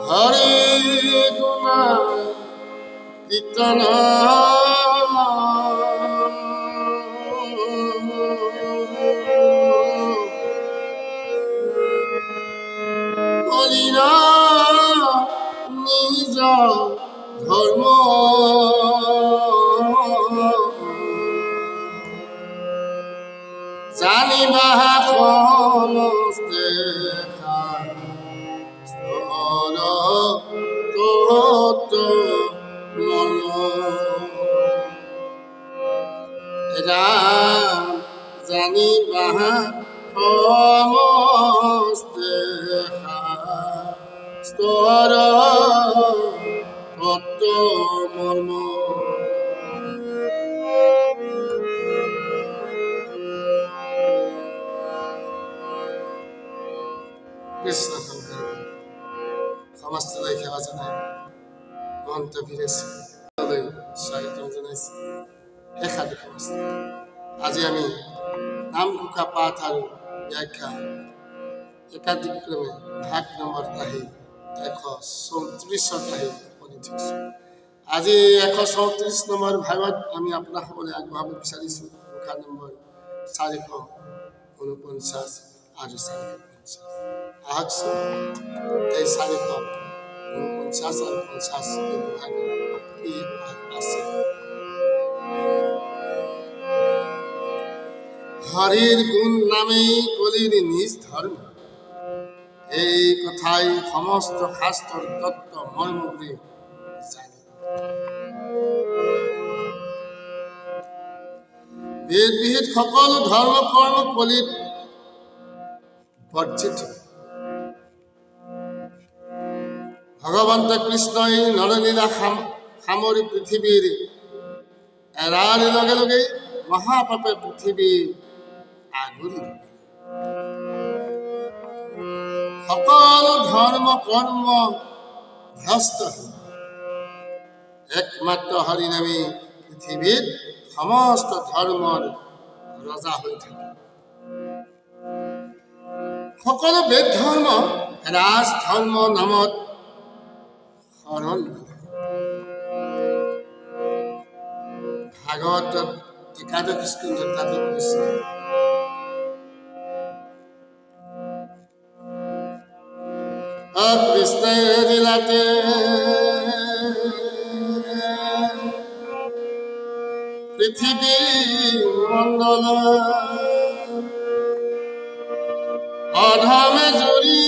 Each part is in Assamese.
হৰি গুণ কীৰ্তন কলিনা নিজ ধৰ্ম জানিবা সমস্তে জানিবা সমস্তে স্তৰ তত্ত্ব মৰ্ম কৃষ্ণ সমস্ত সেৱা জনাই মহন্ত বীৰেশ স্বাগতম জনাইছো। আজি আমি নামঘোষা পাঠ আৰু ব্যাখ্যা একাধিক্ৰমে ভাগ নম্বৰ আহি 134 আহি উপনীত হৈছো। আজি 134 নম্বৰ ভাগত আমি আপোনাসকলে আগবঢ়াব বিচাৰিছো ঘোষা নম্বৰ 449 আৰু 450। আহকচোন এই 449 আৰু 50 কি আছে। হরির গুণ নামেই কলির নিজ ধর্ম, এই কথাই সমস্ত শাস্ত্র তত্ত্ব মর্ম বলে জানি। বেদ বিহিত সকলো ধৰ্ম কৰ্ম কলিত বৰ্জিত। ভগৱন্ত কৃষ্ণই নৰলীলা সামৰি পৃথিৱীৰ এৰাৰ লগে লগে মহাপাপে পৃথিৱী আগুৰি সকলো ধৰ্ম কৰ্ম ভ্ৰষ্ট একমাত্ৰ হৰিনামী পৃথিৱীত সমস্ত ধৰ্মৰ ৰজা হৈ থাকে। সকলো বেদ ধৰ্ম ৰাজ ধৰ্ম নামত শৰণ ভাগৱত একাদশ স্কন্ধত তাতে কৈছে কৃষ্ণের লীলাতে পৃথিবী মণ্ডল অধমে জুড়ি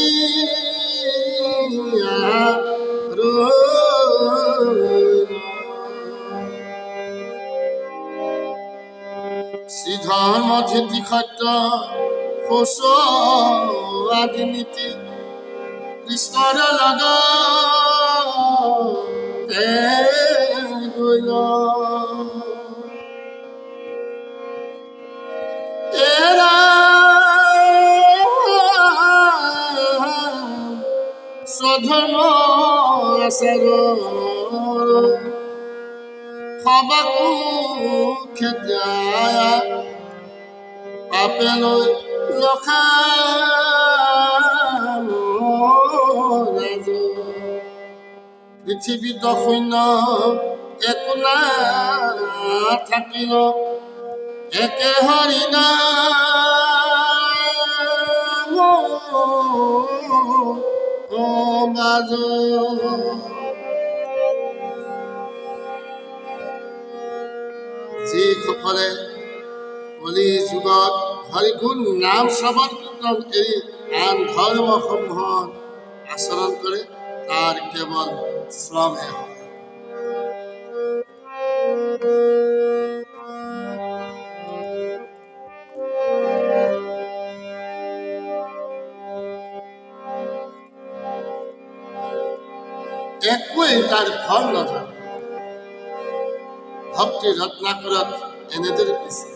শ্রীধর্ম ধৃতি সত্য কোশ আদি নীতি কৃষ্ণৰ লগতে গৈ এৰা স্বধৰ্ম আচাৰ সবাকো খেদায়া পাপে লৈ লখা পৃথিৱীত শূন্য একো নাথাকিল একে হৰি নাম বাজ। যিসকলে কলি যুগত হৰিগুণ নাম শ্ৰৱণ কীৰ্তন এৰি আন ধৰ্মসমূহত আচৰণ কৰে তাৰ কেৱল শ্ৰমহে হয়। একোৱেই তাৰ ফল নধৰে। ভক্তি ৰত্নাকৰত এনেদৰে কৈছে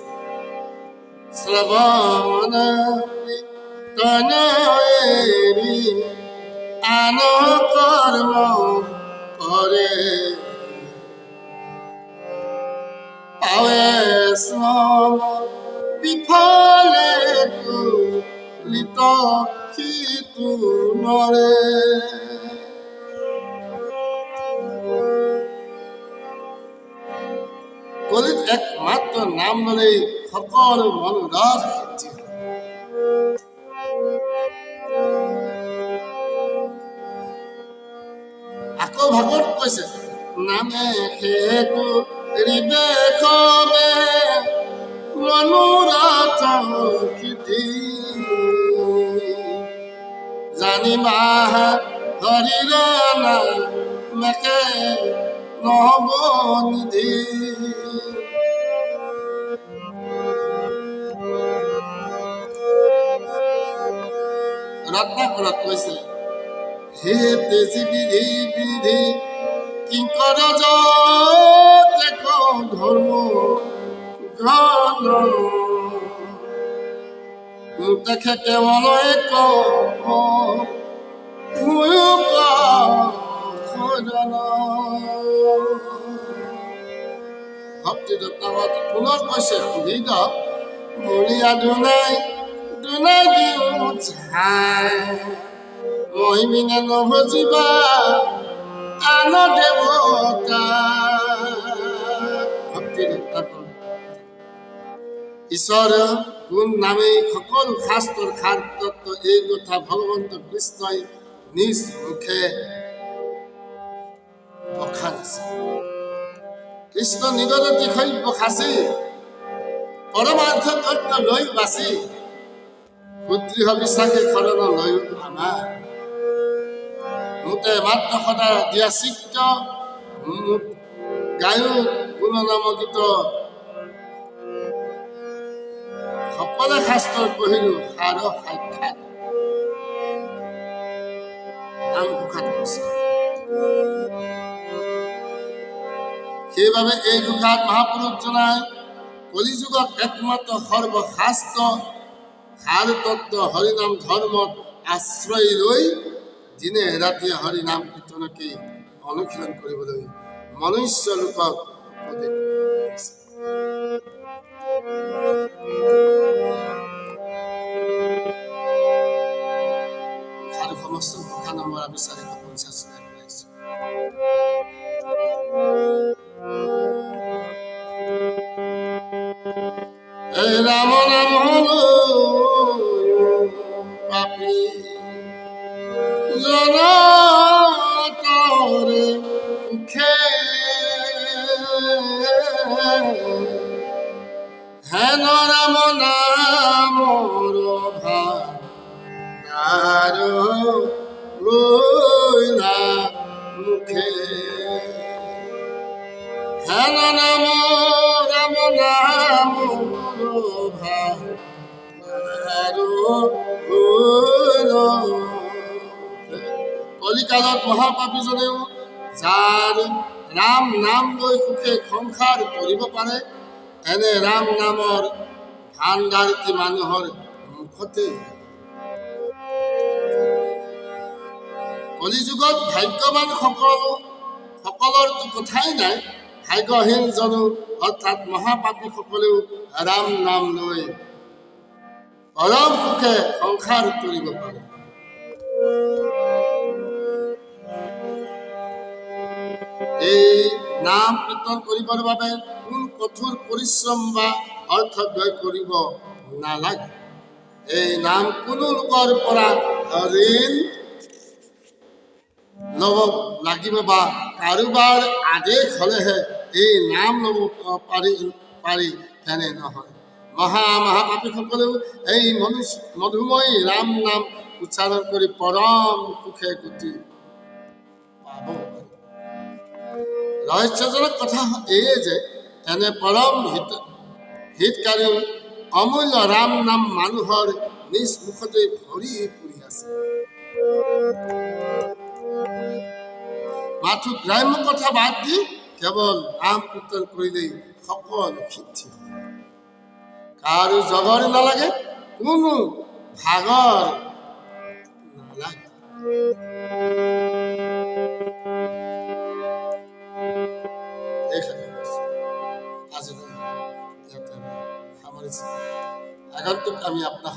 শ্ৰৱণ কীৰ্তন এৰি আন কৰ্ম কৰে পাৱে শ্ৰম বিফলে লিত সিটো নৰে। কলিত একমাত্ৰ নাম ল'লেই সকলো মনোৰথ সিদ্ধি হয়। আকৌ ভাগৱত কৈছে নামে সেইটো ৰিবে খবে মনোৰথ সিদ্ধি জানিবা হৰিৰ নামকে নহব নিধি। ৰত্নাকৰত কৈছে হে তেজী বিধি বিধি কিংকৰ ধৰ্ম ঘন দেখে কেৱল এক ভক্তি ৰত্নাকৰত পুনৰ কৈছে সুধি বলিয়া দুনাই দুনাই দিও ঝাই মহিমিনে নভজিবা আন দেৱতা। ভক্তি ৰত্নাকৰত ঈশ্বৰ গুণ নামেই সকলো শাস্ত্ৰৰ সাৰ তত্ত্ব এই কথা ভগৱন্ত কৃষ্ণই নিজ মুখে বখানিছে। কৃষ্ণ নিগদতি শৈব্য খাচি পৰমাৰ্থ তত্ত্ব লৈ বাচি সুদৃঢ় বিশ্বাসে শৰণ লৈ আমাৰ মোতে মাত্ৰ সদা দিয়া চিত্ত গায়ো গুণ নাম গীত সকলে শাস্ত্ৰ পঢ়িলো সাৰ সাক্ষাৎ নাম ঘোষাত কৈছে। সেইবাবে এই ঘোষাত মহাপুৰুষ জনাই কলিযুগত একমাত্ৰ সৰ্বশাস্ত্ৰ সাৰ তত্ত্ব হৰিনাম ধৰ্মত আশ্ৰয় লৈ দিনে ৰাতিয়ে হৰিনাম কীৰ্তনকে অনুশীলন কৰিবলৈ মনুষ্য লোকক উপদেশ দিছে। আৰু সমস্ত ঘোষা নম্বৰ আমি 450 চনত পাইছো। ৰাম নাম পাপী জনতৰে মুখে হেন ৰাম নামৰ ভাৰ মুখে হেন নাম ৰাম নাম কলিকালত মহাপাপীজনেও যাৰ ৰাম নাম লৈ সুখে সংসাৰ কৰিব পাৰে এনে ৰাম নামৰ ভাণ্ডাৰটি মানুহৰ মুখতে। কলিযুগত ভাগ্যৱান সকলৰতো কথাই নাই, ভাগ্যহীন জনো অৰ্থাৎ মহাপাপীসকলেও ৰাম নাম লৈ পৰম সুখে সংসাৰ কৰিব পাৰে। এই নাম কীৰ্তন কৰিবৰ বাবে কোনো কঠোৰ পৰিশ্ৰম বা অৰ্থ ব্যয় কৰিব নালাগে। এই নাম কোনো লোকৰ পৰা ঋণ ল'ব লাগিব বা কাৰোবাৰ আদেশ হ'লেহে এই নাম ল'ব পাৰি তেনে নহয়। মহাপাপীসকলেও এই মধুময় ৰাম নাম উচ্চাৰণ কৰি পৰম সুখে গতি পাব পাৰে। ৰহস্যজনক কথা এয়ে যে এনে পৰম হিতকাৰী অমূল্য ৰাম নাম মানুহৰ নিজ মুখতে ভৰি পৰি আছে। মাথো গ্ৰাম্য কথা বাদ দি কেৱল নাম কীৰ্তন কৰিলেই সকলো সিদ্ধি হয়। কাৰো জগৰ নালাগে, কোনো ভাগৰ নালাগে। আজিলৈ ইয়াতে সামৰিছোঁ। আগন্তুক আমি আপোনাক